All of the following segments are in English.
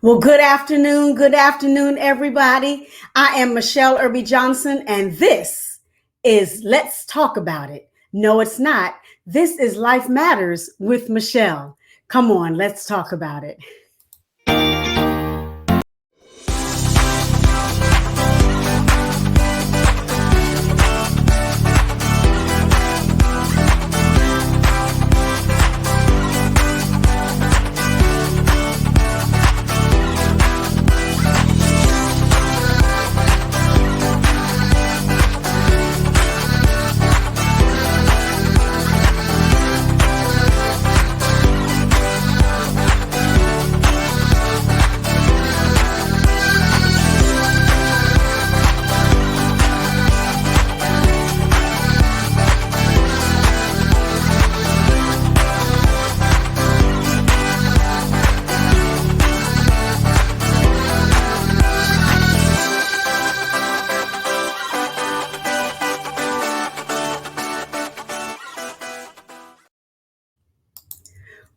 Well, good afternoon, everybody. I am Michele Irby Johnson, and this is Let's Talk About It. No, it's not. This is Life Matters with Michele. Come on, let's talk about it.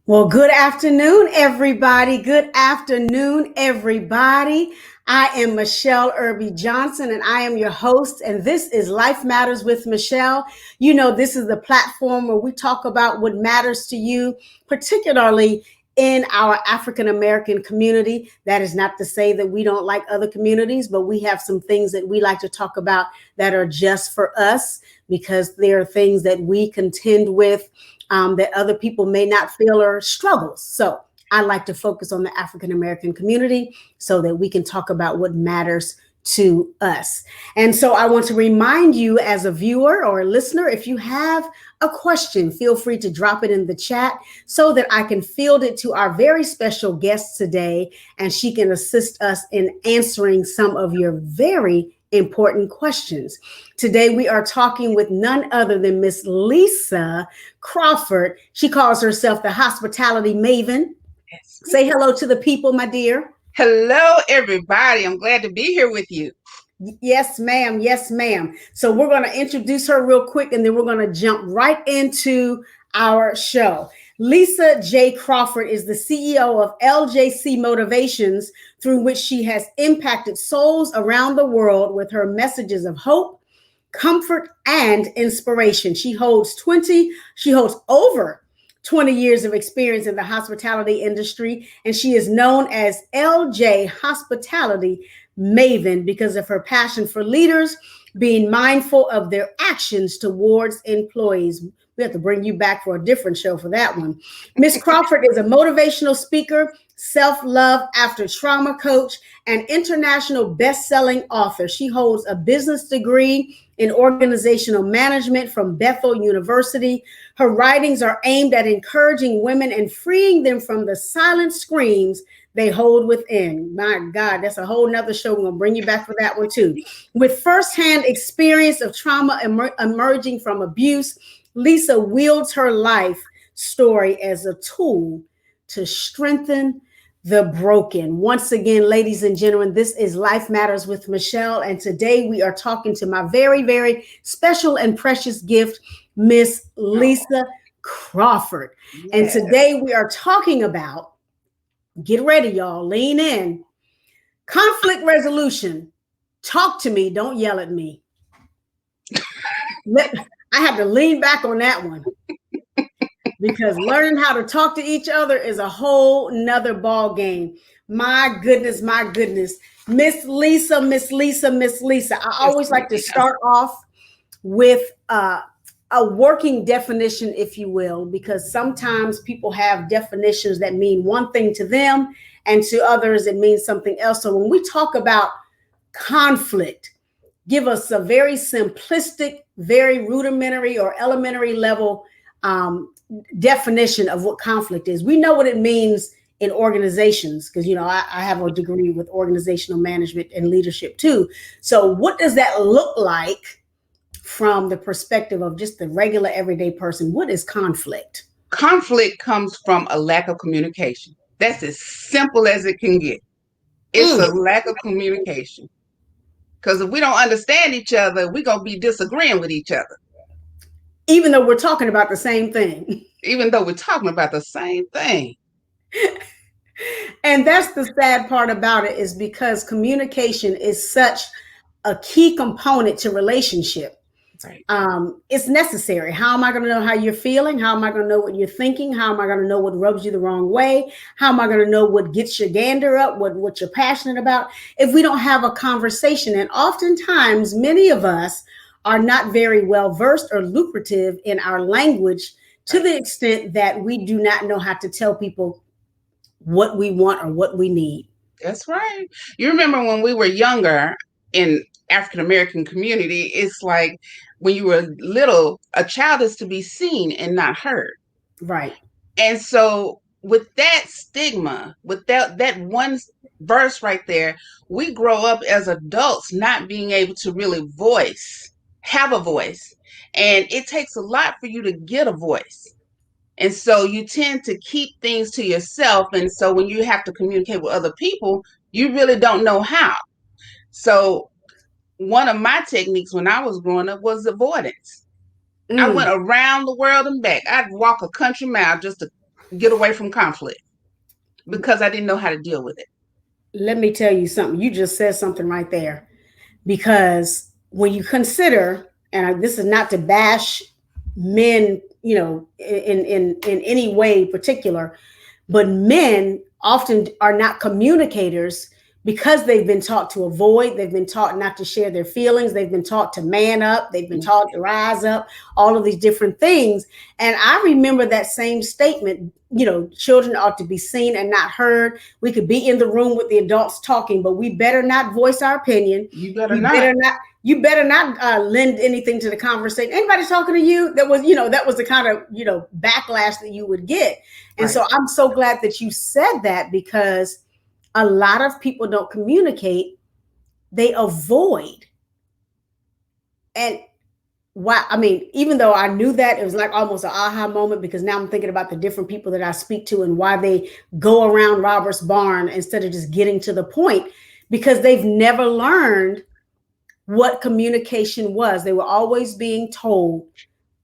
Well, good afternoon, everybody. Good afternoon, everybody. I am Michele Irby Johnson, and I am your host, and this is Life Matters with Michele. You know, this is the platform where we talk about what matters to you, particularly in our African American community. That is not to say that we don't like other communities, but we have some things that we like to talk about that are just for us, because there are things that we contend with that other people may not feel are struggles. So I like to focus on the African American community so that we can talk about what matters to us. And so I want to remind you, as a viewer or a listener, if you have a question, feel free to drop it in the chat so that I can field it to our very special guest today, and she can assist us in answering some of your very important questions. Today, we are talking with none other than Miss Lisa Crawford. She calls herself the hospitality maven. Yes. Say hello to the people, my dear. Hello, everybody. I'm glad to be here with you. Yes, ma'am. Yes, ma'am. So we're going to introduce her real quick, and then we're going to jump right into our show. Lisa J. Crawford is the CEO of LJC Motivations, through which she has impacted souls around the world with her messages of hope, comfort, and inspiration. She holds over 20 years of experience in the hospitality industry, and she is known as LJ Hospitality Maven because of her passion for leaders being mindful of their actions towards employees. We have to bring you back for a different show for that one. Miss Crawford is a motivational speaker, self-love after trauma coach, and international best-selling author. She holds a business degree in organizational management from Bethel University. Her writings are aimed at encouraging women and freeing them from the silent screams they hold within. My God, that's a whole nother show. We're gonna bring you back for that one too. With firsthand experience of trauma emerging from abuse, Lisa wields her life story as a tool to strengthen the broken. Once again, ladies and gentlemen, this is Life Matters with Michele, and today we are talking to my very, very special and precious gift, Miss Lisa Crawford. Yes. And today we are talking about, get ready, y'all, lean in, conflict resolution. Talk to me, don't yell at me. I have to lean back on that one because learning how to talk to each other is a whole nother ball game. My goodness, my goodness. Miss Lisa. I always like to start off with a working definition, if you will, because sometimes people have definitions that mean one thing to them, and to others it means something else. So when we talk about conflict, give us a very simplistic, very rudimentary or elementary level definition of what conflict is. We know what it means in organizations because, you know, I have a degree with organizational management and leadership too. So what does that look like from the perspective of just the regular everyday person? What is conflict? Conflict comes from a lack of communication. That's as simple as it can get. It's a lack of communication. Because if we don't understand each other, we're going to be disagreeing with each other. Even though we're talking about the same thing. And that's the sad part about it, is because communication is such a key component to relationship. Right. It's necessary. How am I going to know how you're feeling? How am I going to know what you're thinking? How am I going to know what rubs you the wrong way? How am I going to know what gets your gander up, what you're passionate about, if we don't have a conversation? And oftentimes, many of us are not very well versed or lucrative in our language, to Right. the extent that we do not know how to tell people what we want or what we need. That's right. You remember when we were younger in African American community, it's like when you were little, a child is to be seen and not heard. Right. And so with that stigma, with that one verse right there, we grow up as adults not being able to really have a voice. And it takes a lot for you to get a voice. And so you tend to keep things to yourself. And so when you have to communicate with other people, you really don't know how. So one of my techniques when I was growing up was avoidance. I went Mm. around the world and back. I'd walk a country mile just to get away from conflict because I didn't know how to deal with it. Let me tell you something. You just said something right there. Because when you consider, and this is not to bash men, in any way particular, but men often are not communicators because they've been taught to avoid, they've been taught not to share their feelings, they've been taught to man up, they've been taught to rise up, all of these different things. And I remember that same statement, children ought to be seen and not heard. We could be in the room with the adults talking, but we better not voice our opinion. You better We not. better not you better not lend anything to the conversation. Anybody talking to you? That was the kind of, backlash that you would get. And Right. so I'm so glad that you said that, because a lot of people don't communicate, they avoid. And why? I mean, even though I knew that, it was like almost an aha moment, because now I'm thinking about the different people that I speak to and why they go around Robert's barn instead of just getting to the point, because they've never learned what communication was. They were always being told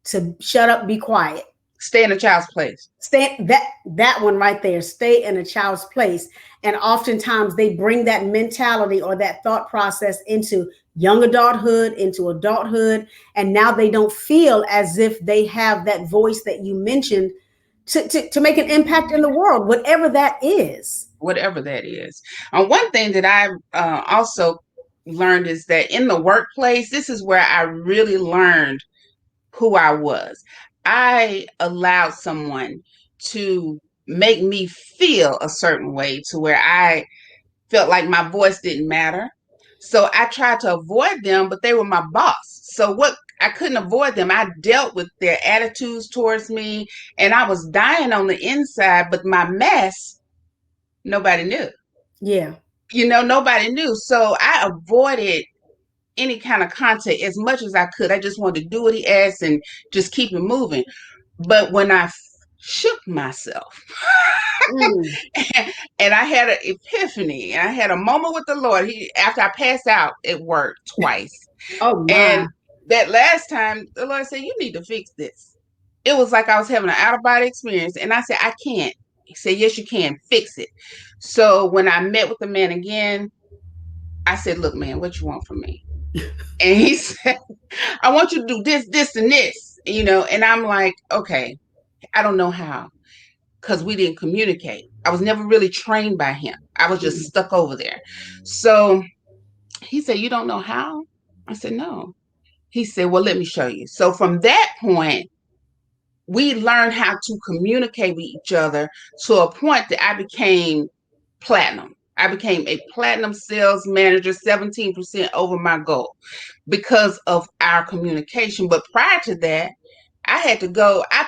to shut up, be quiet. Stay in a child's place. Stay that one right there. Stay in a child's place. And oftentimes they bring that mentality or that thought process into young adulthood, into adulthood, and now they don't feel as if they have that voice that you mentioned to make an impact in the world, whatever that is. Whatever that is. One thing that I also learned is that in the workplace, this is where I really learned who I was. I allowed someone to make me feel a certain way to where I felt like my voice didn't matter. So I tried to avoid them, but they were my boss. So what I couldn't avoid them. I dealt with their attitudes towards me, and I was dying on the inside, but my mess, nobody knew. Yeah. Nobody knew. So I avoided any kind of contact as much as I could. I just wanted to do what he asked and just keep it moving. But when I shook myself Mm. and I had an epiphany, and I had a moment with the Lord, after I passed out at work twice. Oh my. And that last time, the Lord said, "You need to fix this." It was like I was having an out of body experience. And I said, "I can't." He said, "Yes, you can. Fix it." So when I met with the man again, I said, "Look, man, what you want from me?" And he said, "I want you to do this, this, and this, and I'm like, okay, I don't know how, because we didn't communicate. I was never really trained by him. I was just Mm. stuck over there. So he said, "You don't know how?" I said, "No." He said, "Well, let me show you." So from that point, we learned how to communicate with each other to a point that I became platinum. I became a platinum sales manager, 17% over my goal because of our communication. But prior to that, I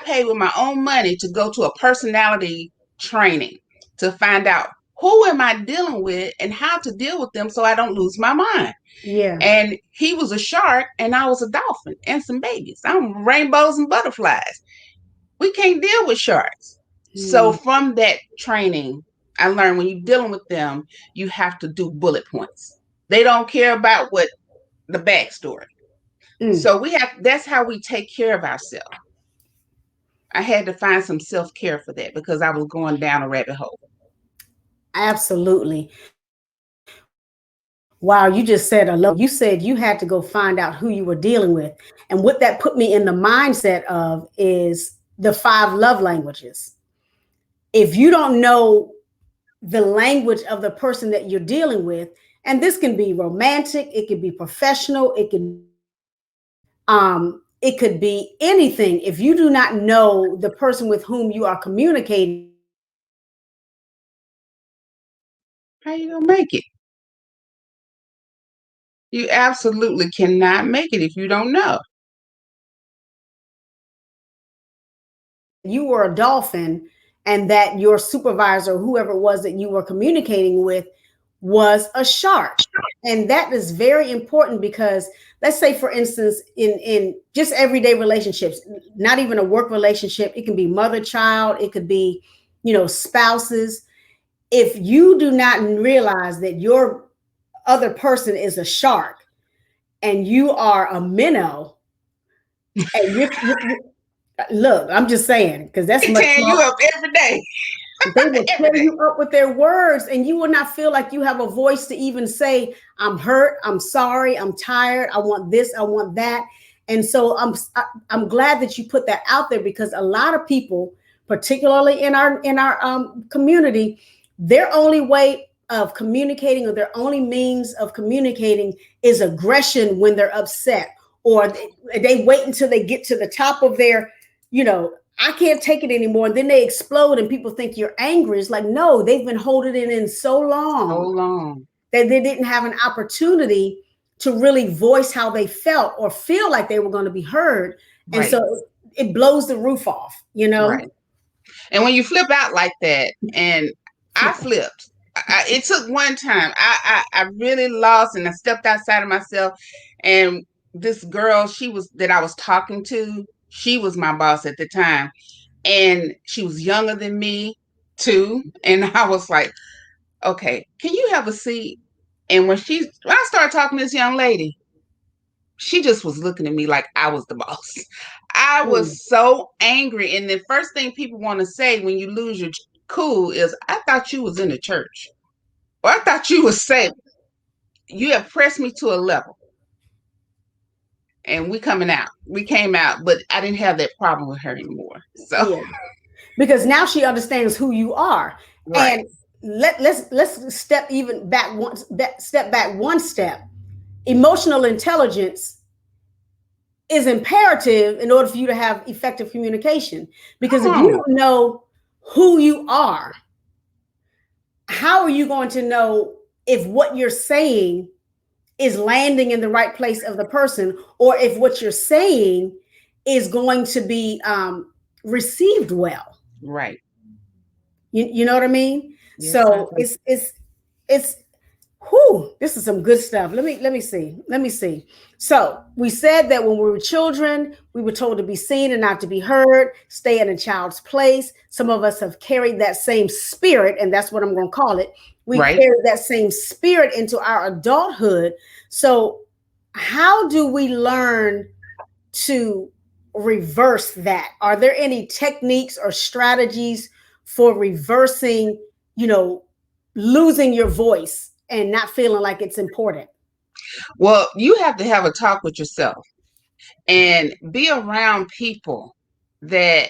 paid with my own money to go to a personality training to find out who am I dealing with and how to deal with them so I don't lose my mind. Yeah. And he was a shark and I was a dolphin and some babies. I'm rainbows and butterflies. We can't deal with sharks. So Mm. from that training, I learned when you're dealing with them, you have to do bullet points. They don't care about what the backstory. Mm. So that's how we take care of ourselves. I had to find some self-care for that because I was going down a rabbit hole. Absolutely. Wow, you just said a lot. You said you had to go find out who you were dealing with. And what that put me in the mindset of is the five love languages. If you don't know the language of the person that you're dealing with, and this can be romantic, it could be professional, it could be anything. If you do not know the person with whom you are communicating with, how are you going to make it? How you gonna make it? You absolutely cannot make it if you don't know. You were a dolphin and that your supervisor, whoever it was that you were communicating with, was a shark. And that is very important because let's say for instance in just everyday relationships, not even a work relationship, it can be mother child, it could be, spouses. If you do not realize that your other person is a shark and you are a minnow, and look, I'm just saying because that's They much tearing you more. up every day, They will every tear day. you up with their words, and you will not feel like you have a voice to even say, "I'm hurt. I'm sorry. I'm tired. I want this. I want that." And so I'm glad that you put that out there because a lot of people, particularly in our community, their only way of communicating or their only means of communicating is aggression when they're upset, or they wait until they get to the top of their, I can't take it anymore. And then they explode and people think you're angry. It's like, no, they've been holding it in so So long long. that they didn't have an opportunity to really voice how they felt or feel like they were going to be heard. And Right, so it blows the roof off, right. And when you flip out like that, and I flipped. It took one time. I really lost, and I stepped outside of myself. And this girl, she was that I was talking to. She was my boss at the time, and she was younger than me too. And I was like, "Okay, can you have a seat?" And when I started talking to this young lady, she just was looking at me like I was the boss. I Mm, was so angry. And the first thing people want to say when you lose your cool is, I thought you was in the church. Or I thought you was saved. You have pressed me to a level. And we coming out. We came out, but I didn't have that problem with her anymore. So yeah, because now she understands who you are. right. And let's step even back step back one step. Emotional intelligence is imperative in order for you to have effective communication. Because Come if you on. don't know who you are, how are you going to know if what you're saying is landing in the right place of the person, or if what you're saying is going to be received well? Right. You know what I mean? Yes, I So do. it's whew, this is some good stuff. Let me see. Let me see. So we said that when we were children, we were told to be seen and not to be heard, stay in a child's place. Some of us have carried that same spirit, and that's what I'm going to call it. We Right. carried that same spirit into our adulthood. So how do we learn to reverse that? Are there any techniques or strategies for reversing, you know, losing your voice and not feeling like it's important? Well, you have to have a talk with yourself and be around people that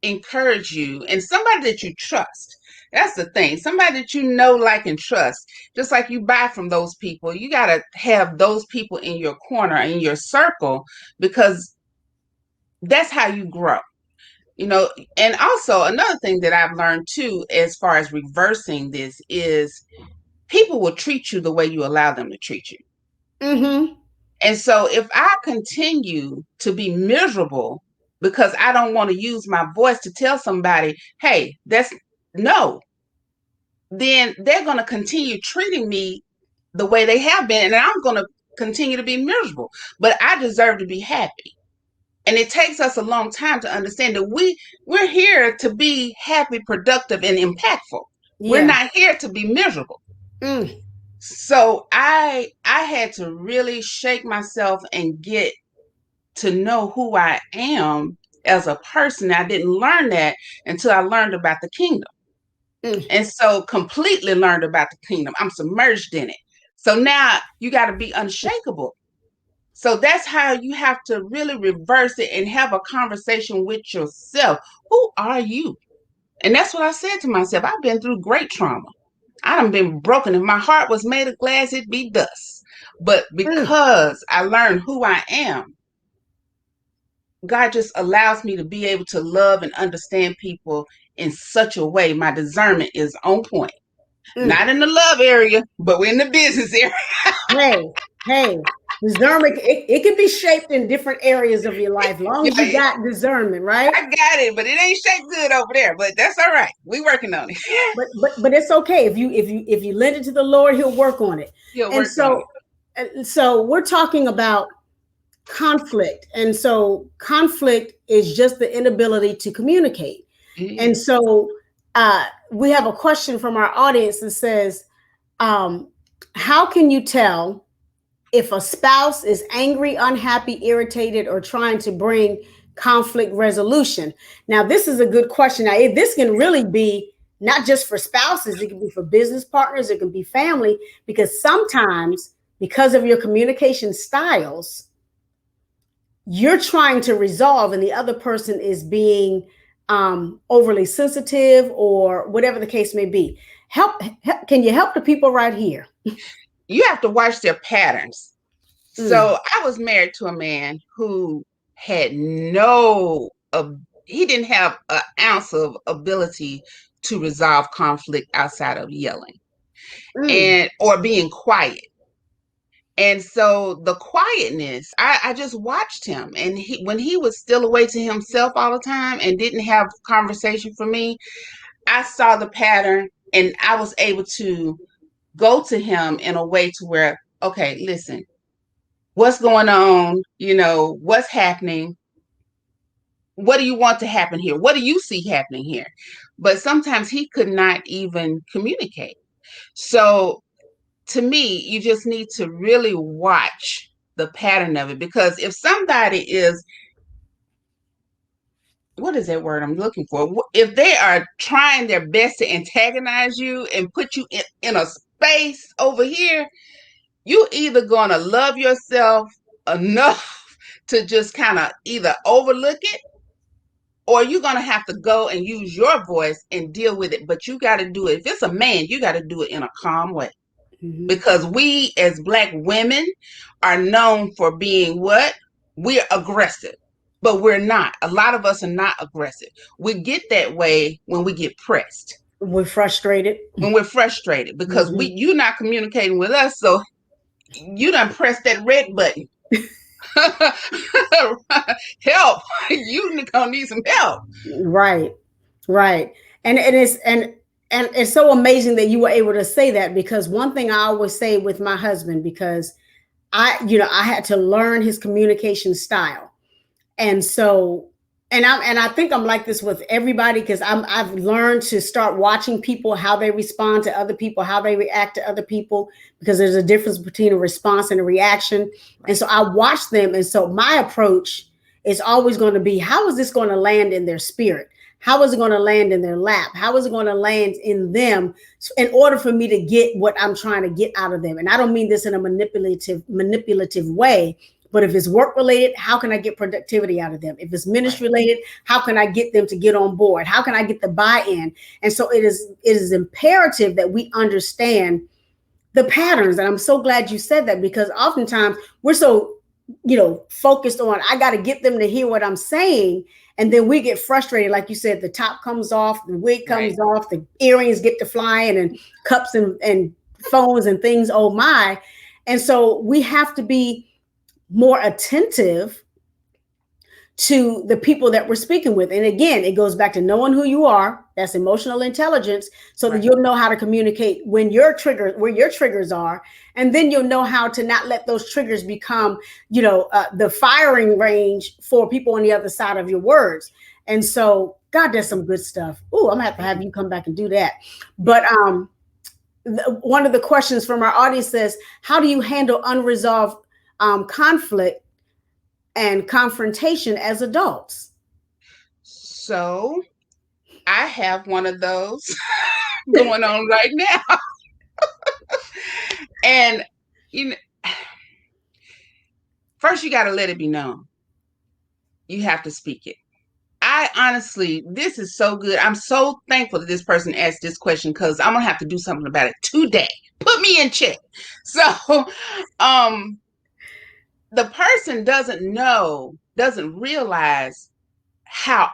encourage you and somebody that you trust. That's the thing. Somebody that you know, like, and trust. Just like you buy from those people, you got to have those people in your corner, in your circle, because that's how you grow. You know, and also another thing that I've learned too, as far as reversing this, is people will treat you the way you allow them to treat you. Mm-hmm. And so if I continue to be miserable because I don't want to use my voice to tell somebody, hey, that's no, then they're going to continue treating me the way they have been. And I'm going to continue to be miserable. But I deserve to be happy. And it takes us a long time to understand that we're here to be happy, productive, and impactful. We're Yeah. not here to be miserable. Mm. So I had to really shake myself and get to know who I am as a person. I didn't learn that until I learned about the kingdom. Mm, And so completely learned about the kingdom. I'm submerged in it. So now you got to be unshakable. So that's how you have to really reverse it and have a conversation with yourself. Who are you? And that's what I said to myself. I've been through great trauma. I done been broken. If my heart was made of glass, it'd be dust. But mm, because I learned who I am, God just allows me to be able to love and understand people in such a way. My discernment is on point. mm. Not in the love area, but we're in the business area. Hey, hey, discernment, it can be shaped in different areas of your life, long as you Yeah, got discernment, right? I got it, but it ain't shaped good over there. But that's all right. We working on it. But it's okay. If you lend it to the Lord, he'll work on it. He'll And work on so we're talking about conflict. And so conflict is just the inability to communicate. And it. so we have a question from our audience that says, um, how can you tell if a spouse is angry, unhappy, irritated, or trying to bring conflict resolution? Now, this is a good question. Now, this can really be not just for spouses, it can be for business partners, it can be family, because sometimes, because of your communication styles, you're trying to resolve and the other person is being overly sensitive or whatever the case may be. Can you help the people right here? You have to watch their patterns. Mm, So I was married to a man who had no, he didn't have an ounce of ability to resolve conflict outside of yelling mm, and or being quiet. And so the quietness, I just watched him. And when he was still away to himself all the time and didn't have conversation for me, I saw the pattern and I was able to go to him in a way to where, okay, listen, what's going on? What's happening? What do you want to happen here? What do you see happening here? But sometimes he could not even communicate. So to me, you just need to really watch the pattern of it, because if somebody is, what is that word I'm looking for? If they are trying their best to antagonize you and put you in a space over here, you either going to love yourself enough to just kind of either overlook it, or you're going to have to go and use your voice and deal with it. But you got to do it. If it's a man, you got to do it in a calm way, mhm. because we as Black women are known for being what? We're aggressive, but we're not. A lot of us are not aggressive. We get that way when we get pressed, We're frustrated. when we're frustrated, because Mhm. you're not communicating with us. So you done press that red button. Help. You gonna need some help. Right, right. And it's so amazing that you were able to say that, because one thing I always say with my husband, because I had to learn his communication style. And so, and I think I'm like this with everybody, because I've learned to start watching people, how they respond to other people, how they react to other people, because there's a difference between a response and a reaction. And Right. so I watch them. And so my approach is always going to be, how is this going to land in their spirit? How is it going to land in their lap? How is it going to land in them in order for me to get what I'm trying to get out of them? And I don't mean this in a manipulative way, but if it's work related, how can I get productivity out of them? If it's Right. ministry related, how can I get them to get on board? How can I get the buy-in? And so it is imperative that we understand the patterns. And I'm so glad you said that, because oftentimes we're so focused on, I got to get them to hear what I'm saying, and then we get frustrated. Like you said, the top comes off, the wig Right. comes off, the earrings get to flying, and cups and phones and things, oh my. And so we have to be more attentive to the people that we're speaking with. And again, it goes back to knowing who you are. That's emotional intelligence, so that Right. you'll know how to communicate when where your triggers are. And then you'll know how to not let those triggers become, the firing range for people on the other side of your words. And so, God, there's some good stuff. Ooh, I'm gonna have you come back and do that. But one of the questions from our audience says, how do you handle unresolved conflict and confrontation as adults? So I have one of those. going on right now. And you know, first you got to let it be known. You have to speak it. I honestly, this is so good. I'm so thankful that this person asked this question because I'm gonna have to do something about it today. Put me in check. So, um, the person doesn't realize how.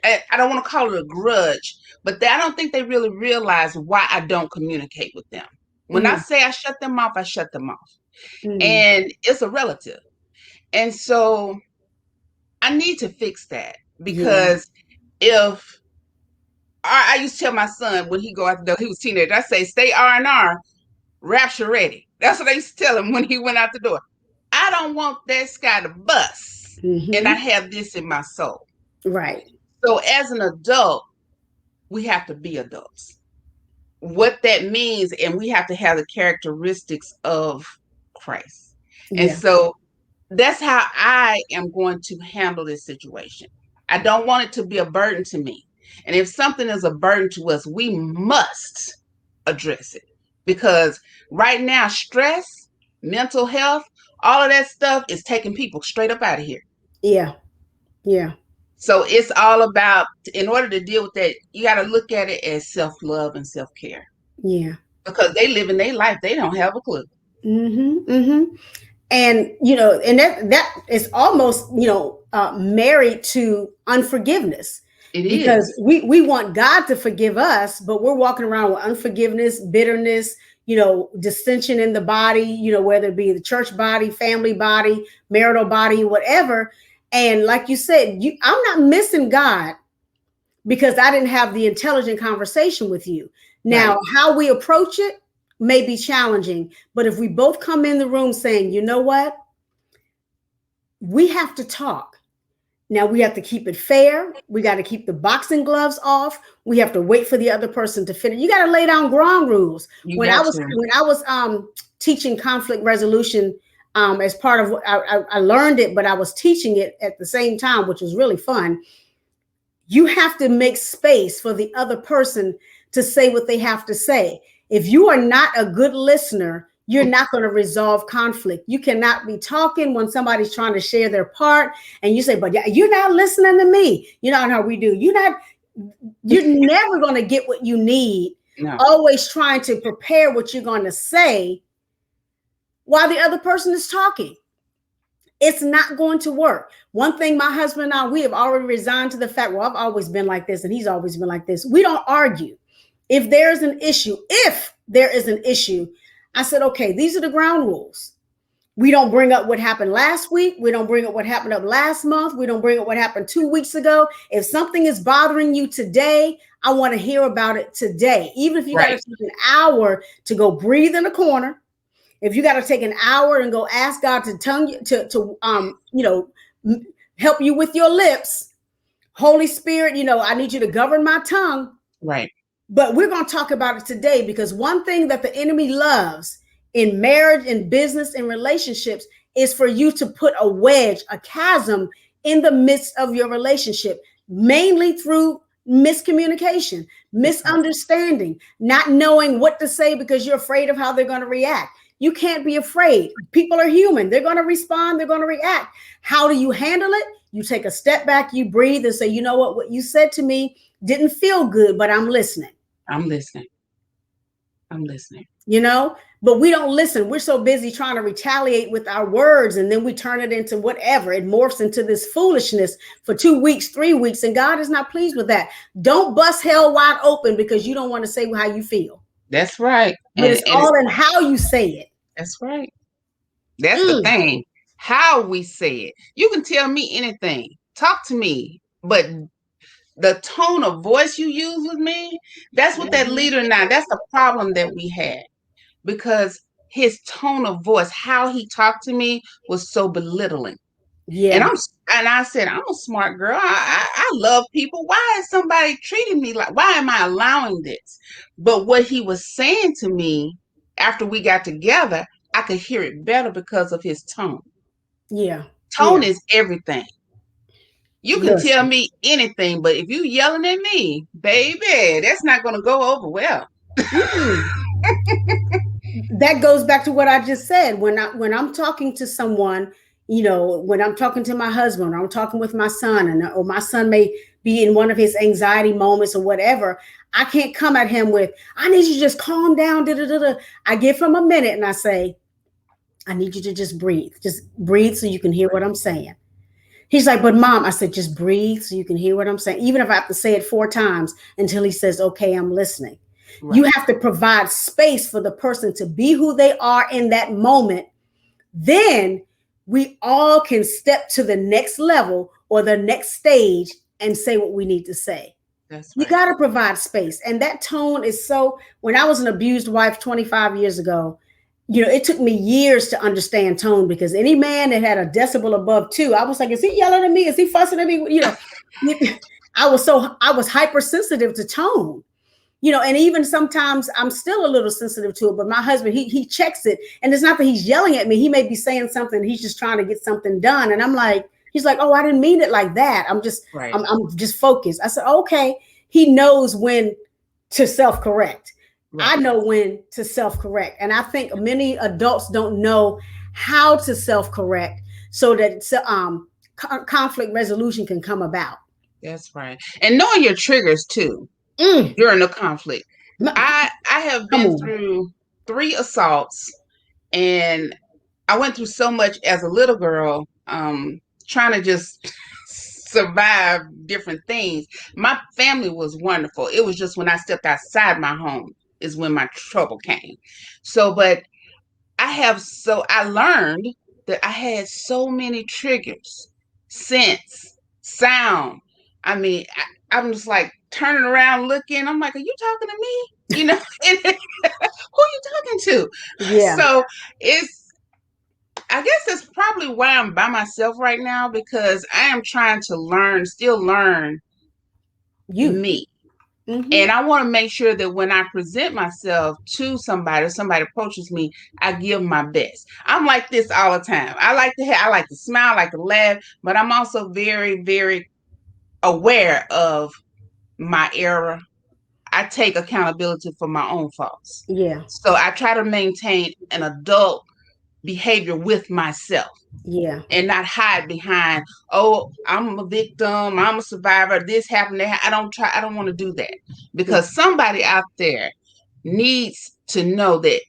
I don't want to call it a grudge, but I don't think they really realize why I don't communicate with them. When I Mm, say I shut them off, I shut them off, mm, and it's a relative, and so I need to fix that yeah. because if I used to tell my son when he go out the door, he was a teenager. I say, "Stay R&R, rapture ready." That's what I used to tell him when he went out the door. I don't want that sky to bust, and I Hmm. have this in my soul. Right. So as an adult, we have to be adults. What that means, and we have to have the characteristics of Christ. And Yeah. so that's how I am going to handle this situation. I don't want it to be a burden to me. And if something is a burden to us, we must address it because right now, stress, mental health, all of that stuff is taking people straight up out of here. Yeah. Yeah. So it's all about, in order to deal with that, you got to look at it as self love and self care Yeah. because they live in their life, they don't have a clue. Hmm. Hmm. And and that is almost married to unforgiveness, It because is. we want God to forgive us, but we're walking around with unforgiveness, bitterness, dissension in the body, whether it be the church body, family body, marital body, whatever. And like you said, I'm not missing God because I didn't have the intelligent conversation with you. Now, Right. how we approach it may be challenging, but if we both come in the room saying, you know what, we have to talk. Now we have to keep it fair. We got to keep the boxing gloves off. We have to wait for the other person to finish. You got to lay down ground rules. You When I got was to. when I was teaching conflict resolution, as part of what I learned it, but I was teaching it at the same time, which was really fun. You have to make space for the other person to say what they have to say. If you are not a good listener, you're not going to resolve conflict. You cannot be talking when somebody's trying to share their part and you say, but you're not listening to me. You know how we do. You're never going to get what you need. No. Always trying to prepare what you're going to say while the other person is talking. It's not going to work. One thing my husband and I, we have already resigned to the fact, well, I've always been like this and he's always been like this. We don't argue. If there is an issue, I said, okay, these are the ground rules. We don't bring up what happened last week. We don't bring up what happened up last month. We don't bring up what happened 2 weeks ago. If something is bothering you today, I want to hear about it today. Even if you got to Right. take an hour to go breathe in a corner, if you got to take an hour and go ask God to help you with your lips, Holy Spirit, I need you to govern my tongue. Right. But we're going to talk about it today because one thing that the enemy loves in marriage and business and relationships is for you to put a wedge, a chasm in the midst of your relationship, mainly through miscommunication, misunderstanding, not knowing what to say because you're afraid of how they're going to react. You can't be afraid. People are human. They're going to respond. They're going to react. How do you handle it? You take a step back, you breathe and say, you know what you said to me didn't feel good, but I'm listening. I'm listening. I'm listening. But we don't listen. We're so busy trying to retaliate with our words, and then we turn it into whatever. It morphs into this foolishness for 2 weeks, 3 weeks, and God is not pleased with that. Don't bust hell wide open because you don't want to say how you feel. That's right. But it's And all in how you say it. that's right. That's the thing. How we say it. You can tell me anything. Talk to me. But the tone of voice you use with me, that's what that leader now, that's the problem that we had. Because his tone of voice, how he talked to me was so belittling. And Yeah. I said, I'm a smart girl. I love people. Why is somebody treating me like, why am I allowing this? But what he was saying to me after we got together, I could hear it better because of his tone. Yeah. Tone Yeah. is everything. You can tell Listen. me anything, but if you yelling at me, baby, that's not going to go over well. Mm-mm. That goes back to what I just said. When I'm talking to someone, when I'm talking to my husband, or I'm talking with my son, or my son may be in one of his anxiety moments or whatever, I can't come at him with, "I need you to just calm down." Da, da, da, da. I give him a minute and I say, "I need you to just breathe. Just breathe so you can hear what I'm saying." He's like, "But mom," I said, "Just breathe so you can hear what I'm saying." Even if I have to say it 4 times until he says, "Okay, I'm listening." You Right. have to provide space for the person to be who they are in that moment. Then we all can step to the next level or the next stage and say what we need to say. That's You right. got to provide space. And that tone is so, when I was an abused wife 25 years ago, it took me years to understand tone, because any man that had a decibel above 2, I was like, is he yelling at me? Is he fussing at me? I was hypersensitive to tone. And even sometimes I'm still a little sensitive to it, but my husband, he checks it. And it's not that he's yelling at me. He may be saying something. He's just trying to get something done. And I'm like, he's like, "Oh, I didn't mean it like that. Right. I'm just focused." I said, "Okay." He knows when to self-correct. I Right. know when to self-correct. And I think many adults don't know how to self-correct so that conflict resolution can come about. That's right. And knowing your triggers too Mm, during the conflict. I have come been on. through 3 assaults, and I went through so much as a little girl, trying to just survive different things. My family was wonderful. It was just when I stepped outside my home is when my trouble came. So, but I learned that I had so many triggers, sense, sound. I mean, I'm just like turning around looking. I'm like, are you talking to me? And who are you talking to? Yeah. So it's, I guess that's probably why I'm by myself right now, because I am trying to still learn You. me. Hmm. And I want to make sure that when I present myself to somebody, or somebody approaches me, I give my best. I'm like this all the time. I like to smile, I like to laugh, but I'm also very, very aware of my error. I take accountability for my own faults. Yeah. So I try to maintain an adult behavior with myself Yeah. and not hide behind, "Oh, I'm a victim, I'm a survivor, this happened, that I don't want to do that, Yeah. because somebody out there needs to know that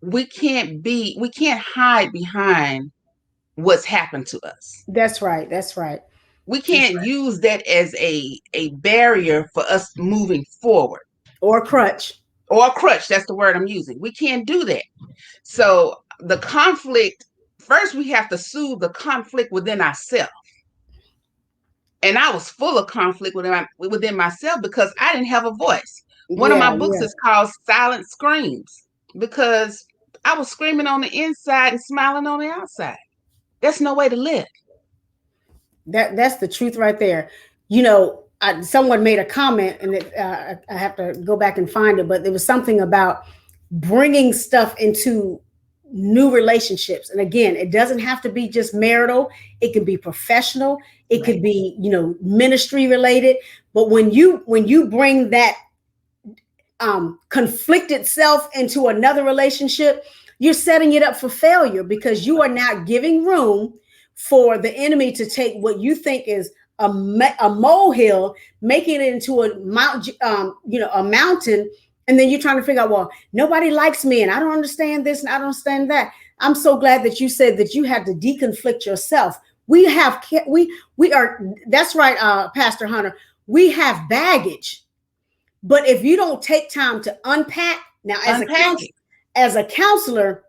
we can't hide behind what's happened to us. That's right. That's right. We That's can't right. use that as a barrier for us moving forward, Or crutch. or a crutch. That's the word I'm using. We can't do that. So the conflict, first we have to soothe the conflict within ourselves. And I was full of conflict within myself because I didn't have a voice. One of Yeah. my books Yeah. is called Silent Screams, because I was screaming on the inside and smiling on the outside. That's no way to live. That's the truth right there. Someone made a comment, and I have to go back and find it, but there was something about bringing stuff into new relationships. And again, it doesn't have to be just marital. It can be professional. It Right. could be, ministry related. But when you bring that conflicted self into another relationship, you're setting it up for failure, because you are not giving room for the enemy to take what you think is a molehill, making it into a mountain. And then you're trying to figure out, well, nobody likes me, and I don't understand this, and I don't understand that. I'm so glad that you said that you had to deconflict yourself. We are, that's right, Pastor Hunter. We have baggage, but if you don't take time to unpack, now Unpack it. as a counselor,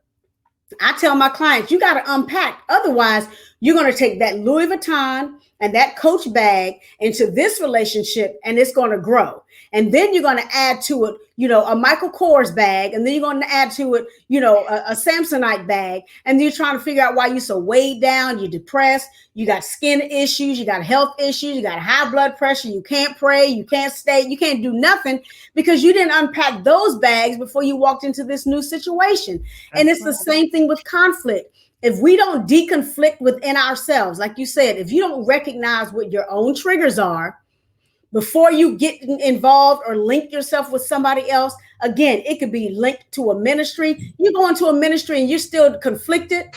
I tell my clients, you got to unpack. Otherwise, you're going to take that Louis Vuitton and that Coach bag into this relationship, and it's going to grow. And then you're going to add to it, a Michael Kors bag. And then you're going to add to it, a Samsonite bag. And then you're trying to figure out why you're so weighed down. You're depressed. You got skin issues. You got health issues. You got high blood pressure. You can't pray. You can't stay. You can't do nothing because you didn't unpack those bags before you walked into this new situation. And That's it's the right. same thing with conflict. if we don't deconflict within ourselves, like you said, if you don't recognize what your own triggers are before you get involved or link yourself with somebody else, again, it could be linked to a ministry. You go into a ministry and you're still conflicted.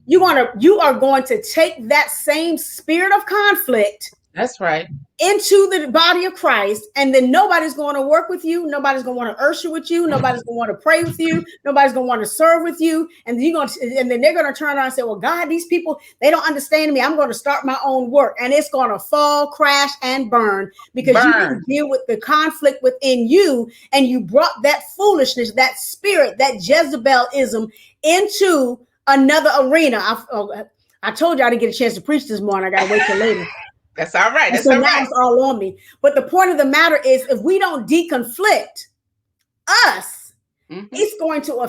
You are going to take that same spirit of conflict. That's right. Into the body of Christ, and then nobody's going to work with you. Nobody's going to want to usher with you. Nobody's going to want to pray with you. Nobody's going to want to serve with you. And then they're going to turn around and say, "Well, God, these people, they don't understand me. I'm going to start my own work," and it's going to fall, crash, and burn because you didn't deal with the conflict within you, and you brought that foolishness, that spirit, that Jezebelism into another arena. I told you I didn't get a chance to preach this morning. I got to wait till later. That's all right. That's so all now right. It's all on me. But the point of the matter is, if we don't deconflict us, it's going to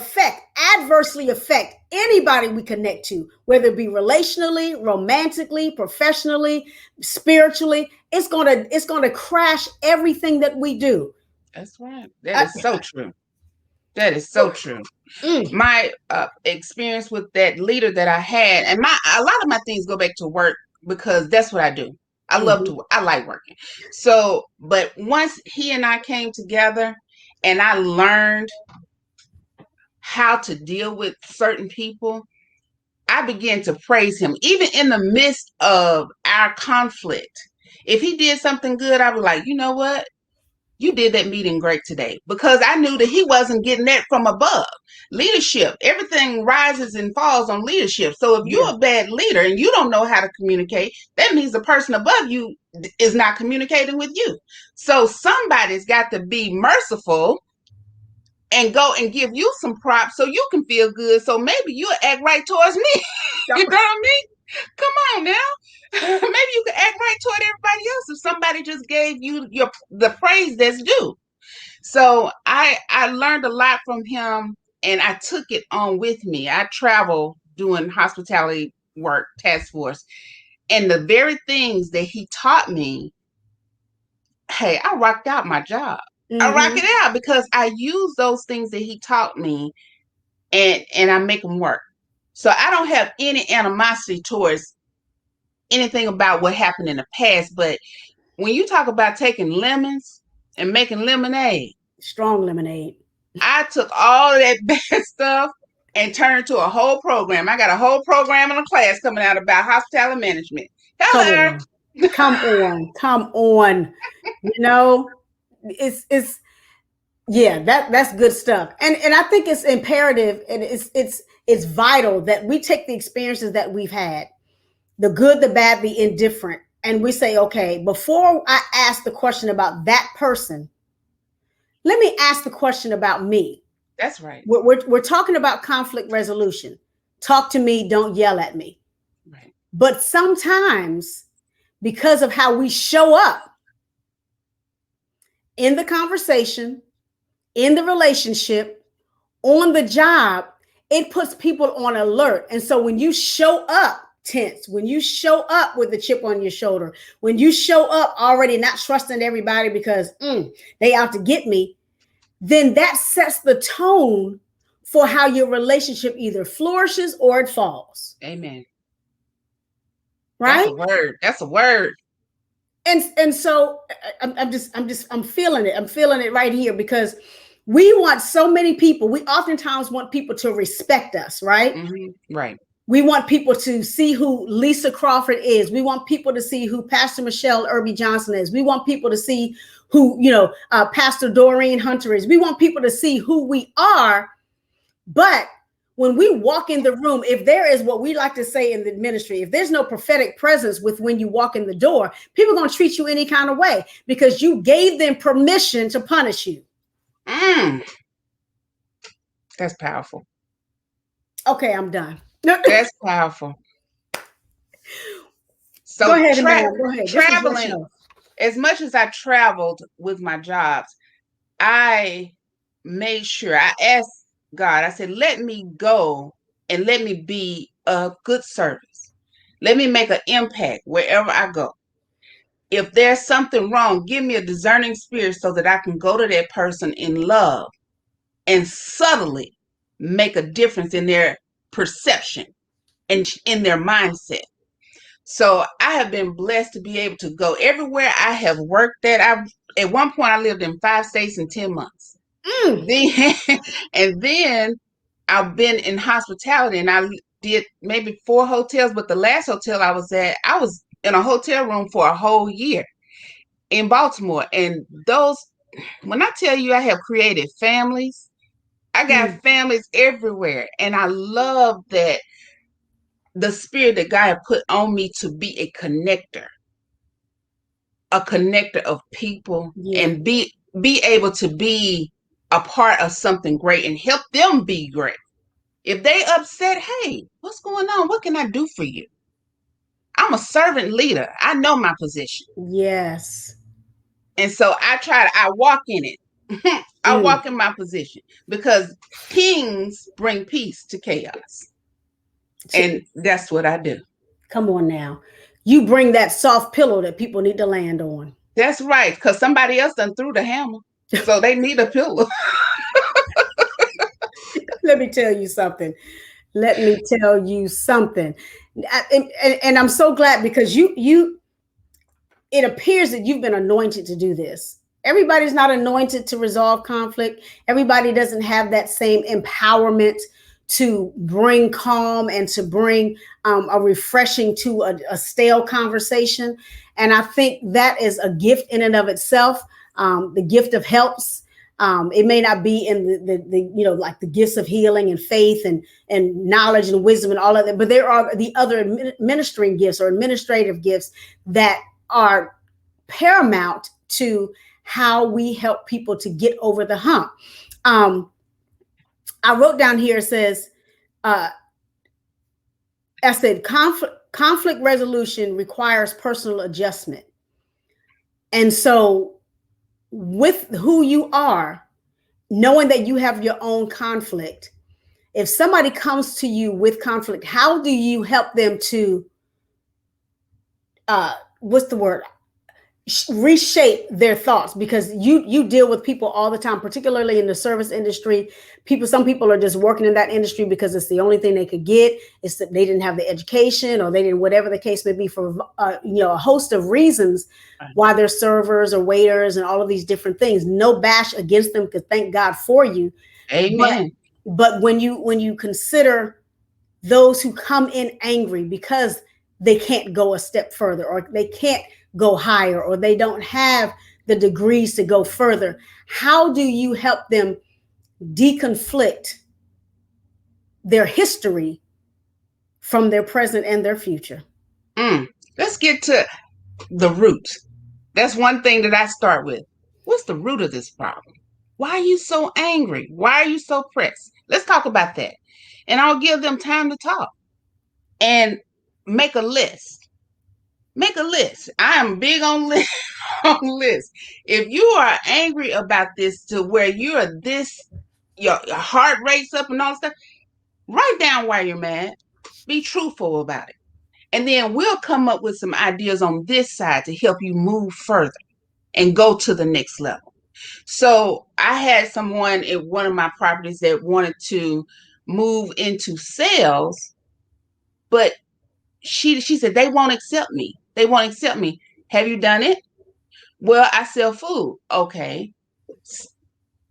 adversely affect anybody we connect to, whether it be relationally, romantically, professionally, spiritually. It's going to crash everything that we do. That's right. That is so true. That is so true. My experience with that leader that I had, and a lot of my things go back to work because that's what I do. I like working. So, but once he and I came together and I learned how to deal with certain people, I began to praise him, even in the midst of our conflict. If he did something good, I was like, you know what? You did that meeting great today, because I knew that he wasn't getting that from above. Leadership, everything rises and falls on leadership. So if you're a bad leader and you don't know how to communicate, that means the person above you is not communicating with you. So somebody's got to be merciful and go and give you some props so you can feel good. So maybe you'll act right towards me. You know what I mean? Come on now. Maybe you could act right toward everybody else if somebody just gave you the praise that's due. So I learned a lot from him, and I took it on with me. I travel doing hospitality work, task force, and the very things that he taught me, hey, I rocked out my job. I rock it out because I use those things that he taught me, and I make them work. So I don't have any animosity towards anything about what happened in the past. But when you talk about taking lemons and making lemonade, strong lemonade, I took all of that bad stuff and turned it to a whole program. I got a whole program and a class coming out about hospitality management. Hello. Come on. You know, it's that's good stuff. And I think it's imperative, and it's vital that we take the experiences that we've had, the good, the bad, the indifferent, and we say, okay, before I ask the question about that person, let me ask the question about me. That's right. We're talking about conflict resolution. Talk to me, don't yell at me. Right. But sometimes, because of how we show up in the conversation, in the relationship, on the job, it puts people on alert. And so when you show up tense, when you show up with a chip on your shoulder, when you show up already not trusting everybody because they out to get me, then that sets the tone for how your relationship either flourishes or it falls. Amen. Right? That's a word. And so I'm feeling it. I'm feeling it right here, because we want so many people. We oftentimes want people to respect us, right? Right. We want people to see who Lisa Crawford is. We want people to see who Pastor Michele Irby Johnson is. We want people to see who, Pastor Doreen Hunter is. We want people to see who we are. But when we walk in the room, if there is what we like to say in the ministry, if there's no prophetic presence with when you walk in the door, people are going to treat you any kind of way because you gave them permission to punish you. That's powerful. Okay, I'm done. That's powerful. So go ahead, go ahead. Traveling, as much as I traveled with my jobs, I made sure I asked God, I said, let me go and let me be a good service. Let me make an impact wherever I go. If there's something wrong, give me a discerning spirit so that I can go to that person in love and subtly make a difference in their perception and in their mindset. So I have been blessed to be able to go everywhere I have worked at one point I lived in 5 states in 10 months. Then and then I've been in hospitality, and I did maybe 4 hotels, but the last hotel I was at, I was in a hotel room for a whole year in Baltimore. And those, when I tell you I have created families, I got families everywhere. And I love that the spirit that God put on me to be a connector of people, Yeah. and be able to be a part of something great and help them be great. If they upset, hey, what's going on? What can I do for you? I'm a servant leader. I know my position. Yes. And so I walk in it. I walk in my position because kings bring peace to chaos. And that's what I do. Come on now. You bring that soft pillow that people need to land on. That's right. Because somebody else done threw the hammer. So they need a pillow. Let me tell you something. Let me tell you something. And I'm so glad because it appears that you've been anointed to do this. Everybody's not anointed to resolve conflict. Everybody doesn't have that same empowerment to bring calm and to bring a refreshing to a stale conversation. And I think that is a gift in and of itself. The gift of helps. It may not be in the like the gifts of healing and faith and knowledge and wisdom and all of that, but there are the other ministering gifts or administrative gifts that are paramount to how we help people to get over the hump. I wrote down here, it says, I said, conflict resolution requires personal adjustment. And so with who you are, knowing that you have your own conflict, if somebody comes to you with conflict, how do you help them to, what's the word? Reshape their thoughts, because you deal with people all the time, particularly in the service industry. Some people are just working in that industry because it's the only thing they could get. It's that they didn't have the education, or they didn't, whatever the case may be, for a host of reasons why they're servers or waiters and all of these different things. No bash against them, because thank God for you. Amen. But when you consider those who come in angry because they can't go a step further, or they can't go higher, or they don't have the degrees to go further, how do you help them deconflict their history from their present and their future? Let's get to the root. That's one thing that I start with. What's the root of this problem? Why are you so angry? Why are you so pressed? Let's talk about that. And I'll give them time to talk and make a list. Make a list. I am big on lists. If you are angry about this to where you're your heart rates up and all stuff, write down why you're mad. Be truthful about it. And then we'll come up with some ideas on this side to help you move further and go to the next level. So I had someone at one of my properties that wanted to move into sales, but she said, they won't accept me. They won't accept me. Have you done it? Well, I sell food. Okay.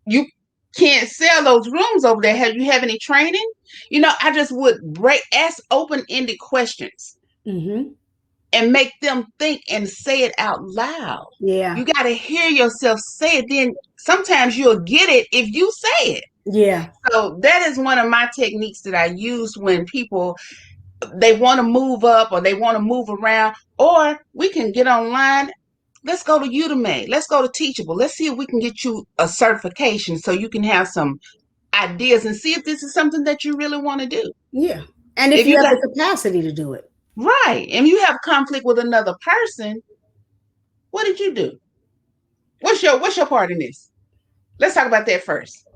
You can't sell those rooms over there. Have you have any training? I just would ask open-ended questions and make them think and say it out loud. Yeah. You got to hear yourself say it. Then sometimes you'll get it if you say it. Yeah. So that is one of my techniques that I use when people, they want to move up or they want to move around, or we can get online. Let's go to Udemy. Let's go to Teachable. Let's see if we can get you a certification so you can have some ideas and see if this is something that you really want to do. Yeah. And if you have the capacity to do it. Right. And you have conflict with another person, what did you do? What's your part in this? Let's talk about that first.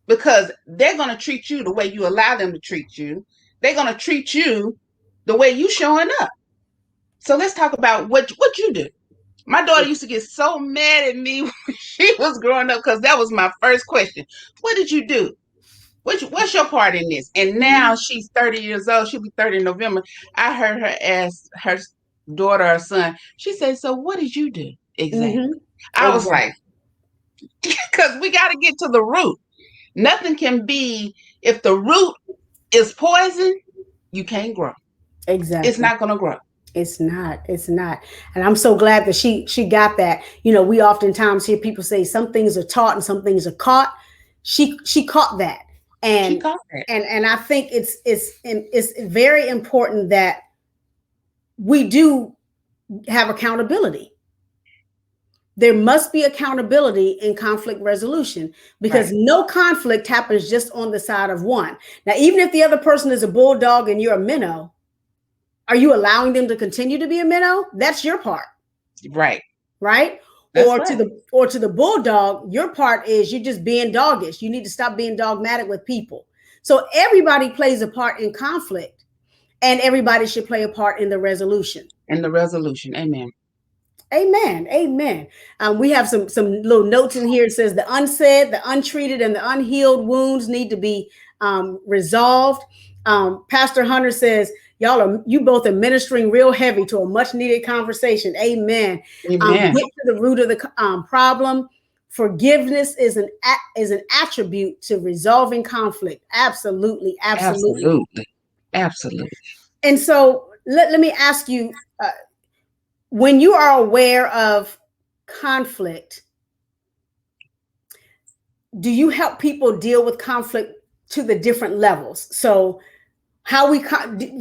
Because they're going to treat you the way you allow them to treat you. They're going to treat you the way you showing up. So let's talk about what you do. My daughter used to get so mad at me when she was growing up because that was my first question. What did you do? What's your part in this? And now she's 30 years old. She'll be 30 in November. I heard her ask her daughter or son. She said, "So what did you do exactly?" Mm-hmm. I was Exactly. like, "Because we got to get to the root. Nothing can be if the root is poison. You can't grow. It's Exactly. not gonna grow." It's not. It's not. And I'm so glad that she got that. You know, we oftentimes hear people say some things are taught and some things are caught. She caught that. She And caught that. and I think it's very important that we do have accountability. There must be accountability in conflict resolution because Right. no conflict happens just on the side of one. Now, even if the other person is a bulldog and you're a minnow, are you allowing them to continue to be a minnow? That's your part, Right. right? That's right. Or to the bulldog, your part is you're just being doggish. You need to stop being dogmatic with people. So everybody plays a part in conflict, and everybody should play a part in the resolution. And the resolution. Amen. Amen. Amen. We have some little notes in here. It says the unsaid, the untreated, and the unhealed wounds need to be resolved. Pastor Hunter says, you both are ministering real heavy to a much needed conversation. Amen. Amen. Get to the root of the problem. Forgiveness is an attribute to resolving conflict. Absolutely, absolutely. Absolutely. Absolutely. And so let me ask you, when you are aware of conflict, do you help people deal with conflict to the different levels? So how we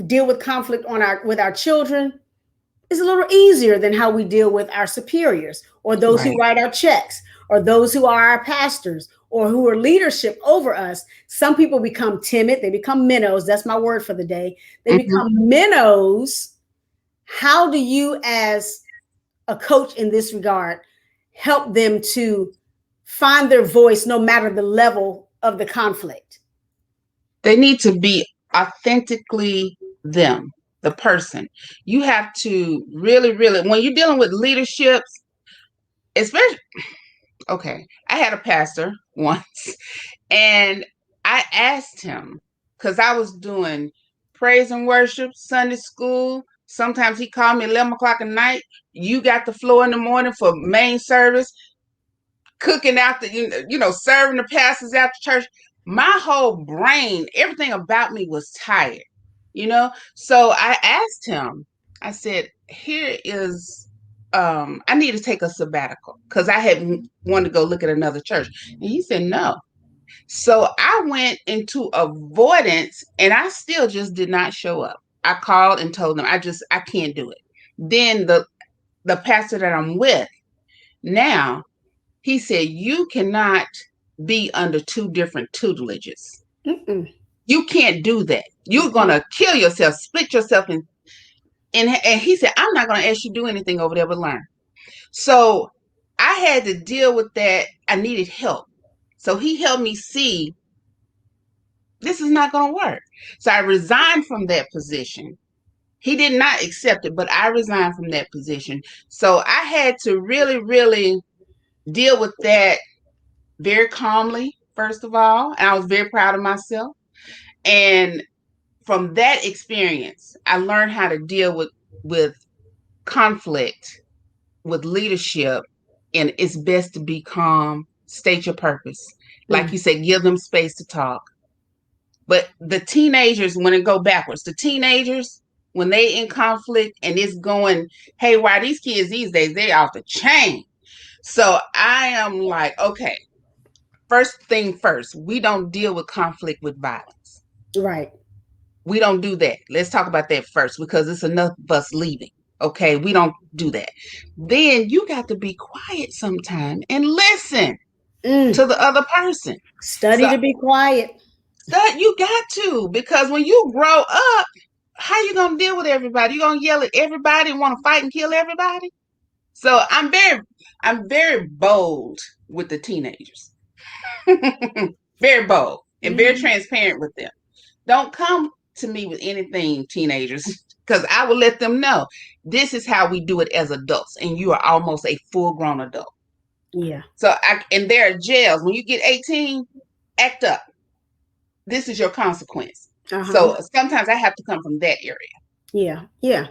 deal with conflict with our children is a little easier than how we deal with our superiors or those who Right. write our checks or those who are our pastors or who are leadership over us. Some people become timid. They become minnows. That's my word for the day. They Mm-hmm. become minnows. How do you, as a coach in this regard, help them to find their voice no matter the level of the conflict? They need to be authentically them, the person. You have to really, really, when you're dealing with leaderships, especially, okay, I had a pastor once and I asked him, because I was doing praise and worship, Sunday school. Sometimes he called me 11 o'clock at night. You got the floor in the morning for main service, cooking out serving the pastors after church. My whole brain, everything about me was tired. So I asked him, I said, here is, I need to take a sabbatical because I had wanted to go look at another church. And he said, no. So I went into avoidance and I still just did not show up. I called and told them, I can't do it. Then the pastor that I'm with now, he said, you cannot be under two different tutelages. Mm-mm. You can't do that. You're going to kill yourself, split yourself in. And he said, I'm not going to ask you to do anything over there but learn. So I had to deal with that. I needed help. So he helped me see this is not going to work. So I resigned from that position. He did not accept it, but I resigned from that position. So I had to really, really deal with that very calmly, first of all. And I was very proud of myself. And from that experience, I learned how to deal with conflict, with leadership. And it's best to be calm, state your purpose. Like you said, give them space to talk. But the teenagers, when it go backwards, the teenagers, when they in conflict and it's going, hey, why these kids these days, they off the chain. So I am like, okay, first thing first, we don't deal with conflict with violence. Right. We don't do that. Let's talk about that first because it's enough of us leaving. Okay, we don't do that. Then you got to be quiet sometime and listen to the other person. Study So to be quiet. that you got to, because when you grow up, how you gonna deal with everybody? You gonna yell at everybody and want to fight and kill everybody? So I'm very bold with the teenagers. Very bold and very Mm. transparent with them. Don't come to me with anything, teenagers, because I will let them know this is how we do it as adults, and you are almost a full grown adult. Yeah. So and there are jails when you get 18, act up. this is your consequence. Uh-huh. So sometimes I have to come from that area. Yeah. Yeah.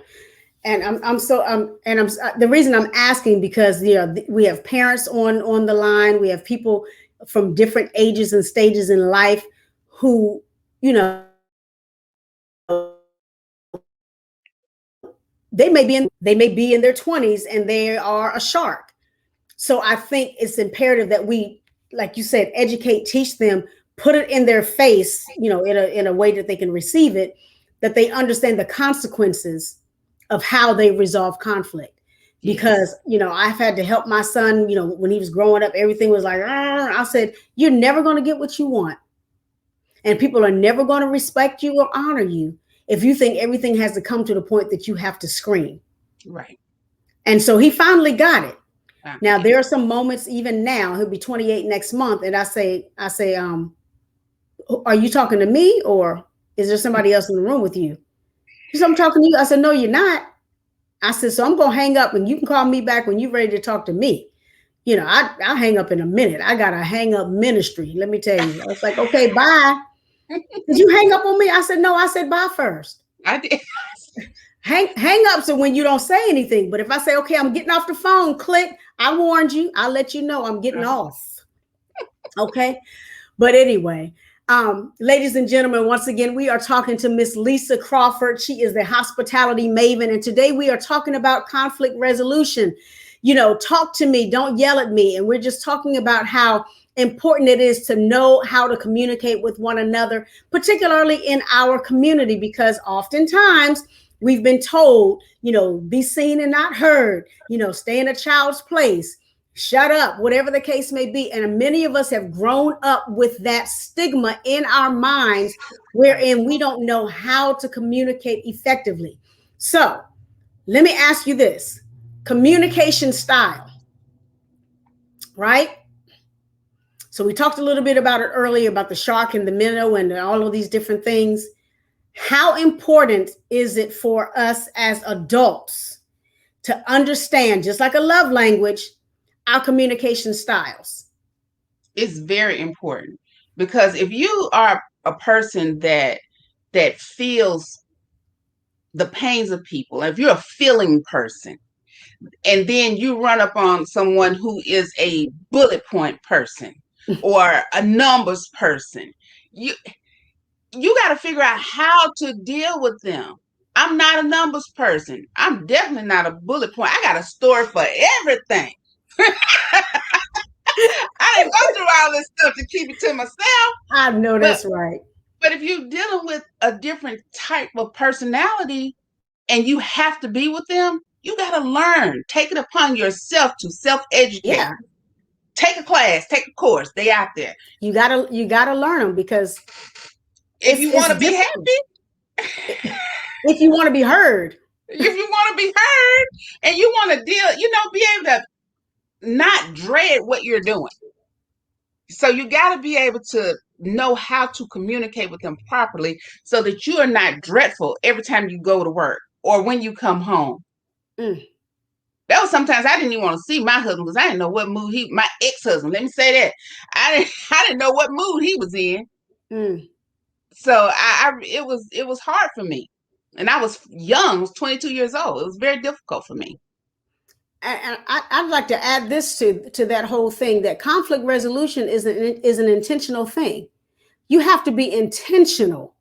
And the reason I'm asking because we have parents on the line, we have people from different ages and stages in life who, they may be in their 20s and they are a shark. So I think it's imperative that we, like you said, educate, teach them, put it in their face, in a way that they can receive it, that they understand the consequences of how they resolve conflict. Because, Yes. I've had to help my son, when he was growing up, everything was like, I said, you're never going to get what you want. And people are never going to respect you or honor you if you think everything has to come to the point that you have to scream. Right. And so he finally got it. Now Yeah. there are some moments, even now, he'll be 28 next month, and I say, are you talking to me or is there somebody else in the room with you? He said, I'm talking to you. I said, no, you're not. I said, so I'm gonna hang up and you can call me back when you're ready to talk to me. I'll hang up in a minute. I got a hang up ministry. Let me tell you. I was like, okay, bye. Did you hang up on me? I said, no, I said bye first. I did. Hang up so when you don't say anything. But if I say, okay, I'm getting off the phone, click, I warned you, I'll let you know I'm getting off. Okay. But anyway, ladies and gentlemen, once again, we are talking to Miss Lisa Crawford. She is the hospitality maven. And today we are talking about conflict resolution. Talk to me, don't yell at me. And we're just talking about how important it is to know how to communicate with one another, particularly in our community, because oftentimes we've been told, be seen and not heard, stay in a child's place, shut up, whatever the case may be. And many of us have grown up with that stigma in our minds, wherein we don't know how to communicate effectively. So let me ask you this: communication style, right? So we talked a little bit about it earlier, about the shark and the minnow and all of these different things. How important is it for us as adults to understand, just like a love language, our communication styles? It's very important, because if you are a person that feels the pains of people, if you're a feeling person, and then you run up on someone who is a bullet point person or a numbers person, you got to figure out how to deal with them. I'm not a numbers person. I'm definitely not a bullet point. I got a story for everything. I didn't go through all this stuff to keep it to myself. I know But that's right. but if you're dealing with a different type of personality and you have to be with them, you got to learn. Take it upon yourself to self-educate. Yeah, Take a class, take a course. They out there. you gotta learn them, because If you want it's to be difficult. happy, If you want to be heard. if you want to be heard, and you want to deal, be able to not dread what you're doing. So you got to be able to know how to communicate with them properly so that you are not dreadful every time you go to work or when you come home. Mm. That was sometimes I didn't even want to see my husband because I didn't know what mood my ex-husband, let me say that. I didn't know what mood he was in. Mm. So it was hard for me. And I was young, I was 22 years old. It was very difficult for me. And I'd like to add this to that whole thing, that conflict resolution is an intentional thing. You have to be intentional.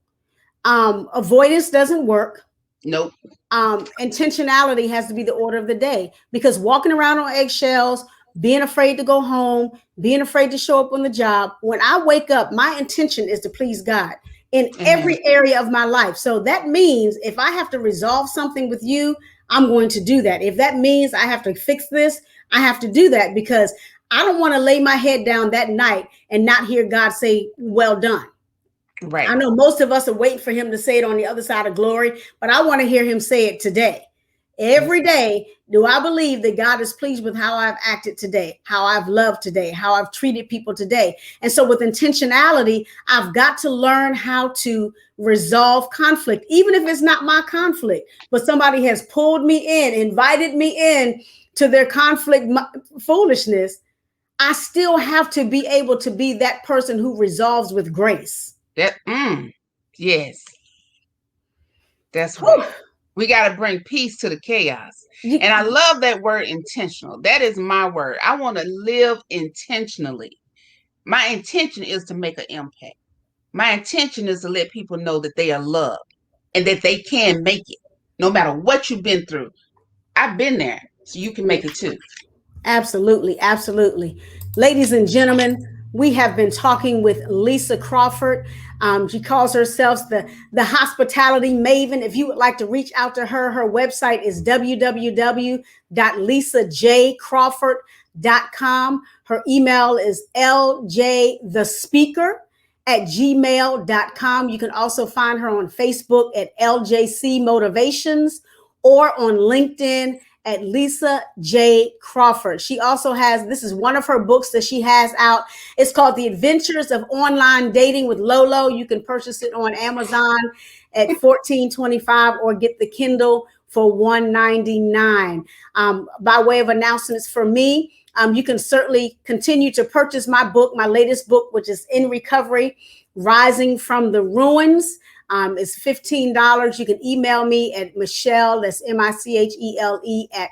Avoidance doesn't work. Nope. Intentionality has to be the order of the day, because walking around on eggshells, being afraid to go home, being afraid to show up on the job. When I wake up, my intention is to please God in Amen. every area of my life. So that means if I have to resolve something with you, I'm going to do that. If that means I have to fix this, I have to do that, because I don't want to lay my head down that night and not hear God say, well done. Right. I know most of us are waiting for him to say it on the other side of glory, but I want to hear him say it today. Every day, do I believe that God is pleased with how I've acted today, how I've loved today, how I've treated people today? And so with intentionality, I've got to learn how to resolve conflict, even if it's not my conflict, but somebody has pulled me in, invited me in to their conflict foolishness. I still have to be able to be that person who resolves with grace. That yes, that's right. Whew. We got to bring peace to the chaos. And I You, love that word intentional. That is my word. I want to live intentionally. My intention is to make an impact. My intention is to let people know that they are loved and that they can make it no matter what you've been through. I've been there, so you can make it too. absolutely, absolutely. Ladies and gentlemen, we have been talking with Lisa Crawford. She calls herself the hospitality maven. If you would like to reach out to her, her website is www.lisajcrawford.com. Her email is ljthespeaker@gmail.com. You can also find her on Facebook at LJC Motivations or on LinkedIn at Lisa J. Crawford. She also has, this is one of her books that she has out. It's called The Adventures of Online Dating with Lolo. You can purchase it on Amazon at $14.25 or get the Kindle for $1.99. By way of announcements for me, you can certainly continue to purchase my book, my latest book, which is In Recovery, Rising from the Ruins. It's $15. You can email me at Michele, that's Michele at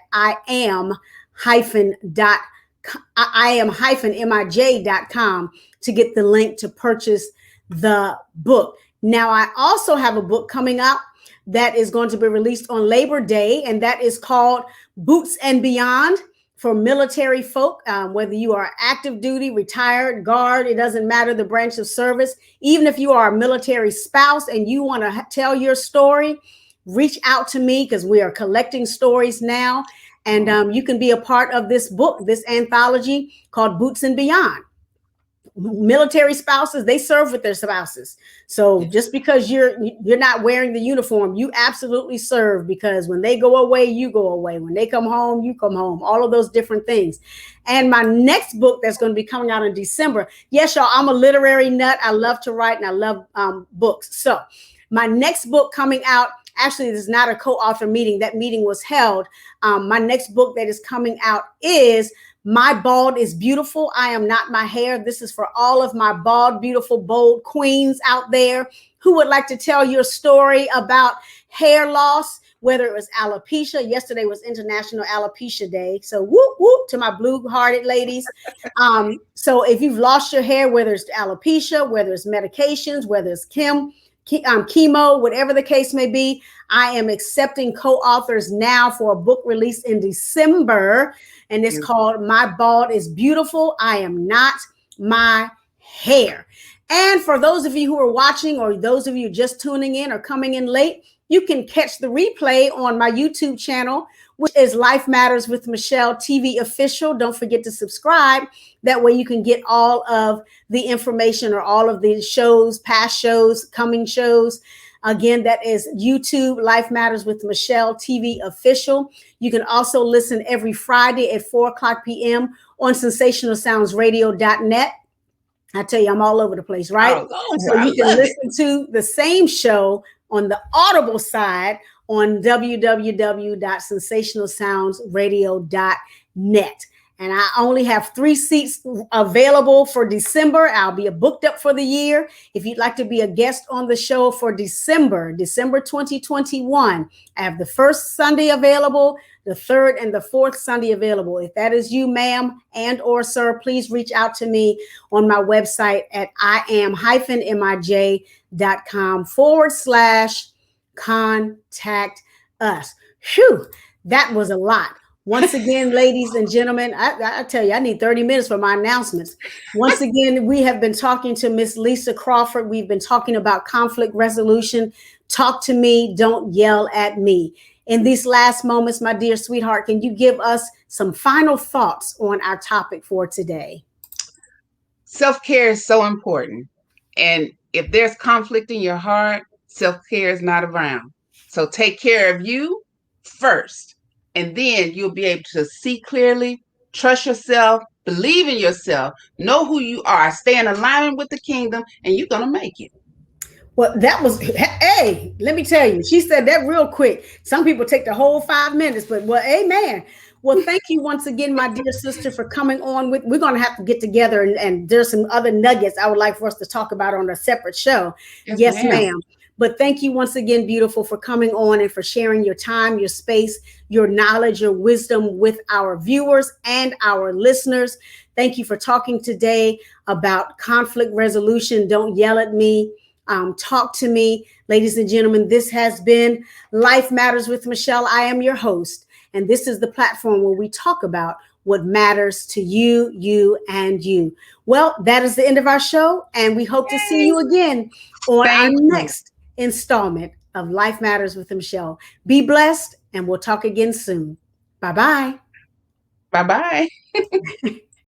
IAM-MIJ.com to get the link to purchase the book. Now, I also have a book coming out that is going to be released on Labor Day, and that is called Boots and Beyond for military folk, whether you are active duty, retired, guard, it doesn't matter the branch of service. Even if you are a military spouse and you want to tell your story, reach out to me because we are collecting stories now. And you can be a part of this book, this anthology called Boots and Beyond. Military spouses, they serve with their spouses. So just because you're not wearing the uniform, you absolutely serve, because when they go away, you go away. When they come home, you come home. All of those different things. And my next book that's going to be coming out in December. Yes, y'all, I'm a literary nut. I love to write and I love books. So my next book coming out, actually, this is not a co-author meeting. That meeting was held. My next book that is coming out is My Bald is Beautiful. I Am Not My Hair. This is for all of my bald, beautiful, bold queens out there who would like to tell your story about hair loss, whether it was alopecia. Yesterday was International Alopecia Day. So whoop, whoop to my blue-hearted ladies. So if you've lost your hair, whether it's alopecia, whether it's medications, whether it's chemo, whatever the case may be, I am accepting co-authors now for a book release in December. And it's called My Bald is Beautiful. I Am Not My Hair. And for those of you who are watching, or those of you just tuning in or coming in late, you can catch the replay on my YouTube channel, which is Life Matters with Michele TV Official. Don't forget to subscribe. That way you can get all of the information or all of the shows, past shows, coming shows. Again, that is YouTube, Life Matters with Michele TV Official. You can also listen every Friday at 4:00 p.m. on sensationalsoundsradio.net. I tell you, I'm all over the place, right? So you can listen to the same show on the Audible side on www.sensationalsoundsradio.net. And I only have 3 seats available for December. I'll be booked up for the year. If you'd like to be a guest on the show for December 2021, I have the first Sunday available, the third and the fourth Sunday available. If that is you, ma'am and or sir, please reach out to me on my website at iam-mij.com/contact us. Phew, that was a lot. Once again, ladies and gentlemen, I tell you, I need 30 minutes for my announcements. Once again, we have been talking to Miss Lisa Crawford. We've been talking about conflict resolution. Talk to me, don't yell at me. In these last moments, my dear sweetheart, can you give us some final thoughts on our topic for today? Self-care is so important. And if there's conflict in your heart, self-care is not around. So take care of you first. And then you'll be able to see clearly, trust yourself, believe in yourself, know who you are, stay in alignment with the kingdom, and you're going to make it. Well, that was, hey, let me tell you, she said that real quick. Some people take the whole 5 minutes, but well, amen. Well, thank you once again, my dear sister, for coming on with. We're going to have to get together, and there's some other nuggets I would like for us to talk about on a separate show. Yes, Yes, ma'am. ma'am. But thank you once again, beautiful, for coming on and for sharing your time, your space, your knowledge, your wisdom with our viewers and our listeners. Thank you for talking today about conflict resolution. Don't yell at me. Talk to me. Ladies and gentlemen, this has been Life Matters with Michele. I am your host. And this is the platform where we talk about what matters to you, you, and you. Well, that is the end of our show. And we hope to see you again on our Thank you. next installment of Life Matters with Michele. Be blessed, and we'll talk again soon. Bye bye. Bye bye.